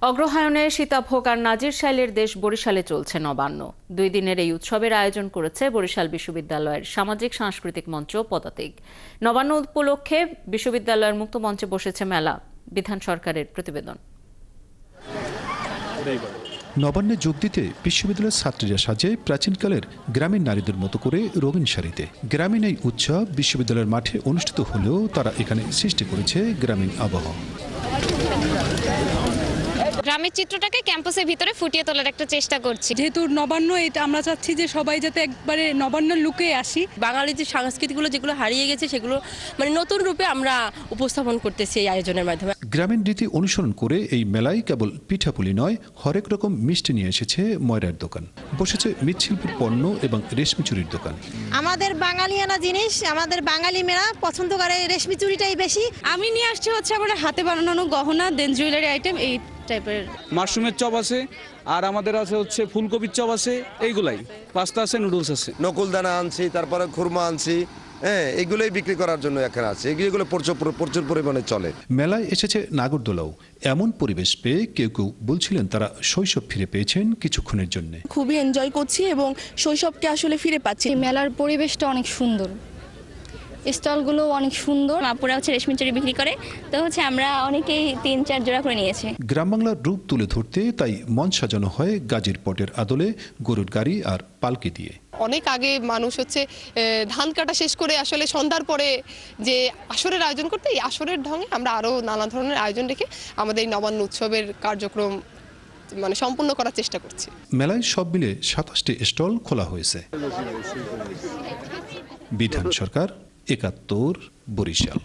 অগ্রহায়ণে সীতাভোগ আর নাজির শাইলের দেশ বরিশালে চলছে নবান্ন। 2 দিনের এই উৎসবের আয়োজন করেছে বরিশাল বিশ্ববিদ্যালয়ের সামাজিক সাংস্কৃতিক মঞ্চ পদাতিক। নবান্ন উপলক্ষে বিশ্ববিদ্যালয়ের মুক্ত মঞ্চে বসেছে মেলা। বিধান সরকারের প্রতিবেদন। নবান্নে যোগ দিতে বিশ্ববিদ্যালয়ের ছাত্রীরা সাজে প্রাচীনকালের গ্রামীণ নারীদের মতো করে রঙিন শাড়িতে। গ্রামীণ এই উৎসব বিশ্ববিদ্যালয়ের মাঠে অনুষ্ঠিত হলেও তারা এখানে সৃষ্টি করেছে গ্রামীণ আবহাওয়া। গ্রামের চিত্রটাকে ক্যাম্পাসের ভিতরে ফুটিয়ে তোলার একটা চেষ্টা করছি। যেহেতু নবান্ন, এটা আমরা চাচ্ছি যে সবাই যাতে একবারে নবান্ন লুকে আসি। বাঙালির যে সংস্কৃতিগুলো যেগুলো হারিয়ে গেছে সেগুলো নতুন রূপে আমরা উপস্থাপন করতেছি এই আয়োজনের মাধ্যমে। গ্রামীণ রীতি অনুসরণ করে এই মেলায় কেবল পিঠাপুলি নয়, হরেক রকম মিষ্টি নিয়ে এসেছে ময়রার দোকান, বসেছে মৃৎশিল্পের পণ্য এবং রেশমি চুরির দোকান। আমাদের বাঙালিয়ানা জিনিস, আমাদের বাঙালি মেয়েরা পছন্দ করে রেশমি চুরিটাই বেশি। আমি নিয়ে আসছি হচ্ছে আমার হাতে বানানো গহনা, দেন জুয়েলারি আইটেম, এই টাইপের। মাশরুমের চপ আছে, আর আমাদের আছে হচ্ছে ফুলকপির চপ আছে, এইগুলাই। পাস্তা আছে, নুডলস আছে। নকুলদানা আনছি, তারপরে খুরমা আনছি, এগুলোই বিক্রি করার জন্য এখানে আছে। এগুলো প্রচুর পরিমাণে চলে। মেলায় এসেছে নাগরদোলাও। এমন পরিবেশ পেয়ে কেউ কেউ বলছিলেন তারা শৈশব ফিরে পেয়েছেন কিছুক্ষণের জন্য। খুবই এনজয় করছি এবং শৈশবকে আসলে ফিরে পাচ্ছি। মেলার পরিবেশটা অনেক সুন্দর, স্টলগুলো অনেক সুন্দর। আপুরা হচ্ছে রেশমি চুড়ি বিক্রি করে, তো হচ্ছে আমরা অনেকেই 3-4 জোড়া করে নিয়েছি। গ্রাম বাংলার রূপ তুলে ধরতে তাই মঞ্চ সাজানো হয় গাজীর পটের আদলে, গরুর গাড়ি আর পালকি দিয়ে। অনেক আগে মানুষ হচ্ছে ধান কাটা শেষ করে আসলে সন্ধ্যার পরে যে আসরের আয়োজন করতে, এই আসরের ঢঙে আমরা আরো নানা ধরনের আয়োজন রেখে আমাদের এই নবান্ন উৎসবের কার্যক্রম সম্পূর্ণ করার চেষ্টা করছি। মেলায় সব মিলে 27টি স্টল খোলা হয়েছে। বিধান সরকার, 71, বরিশাল।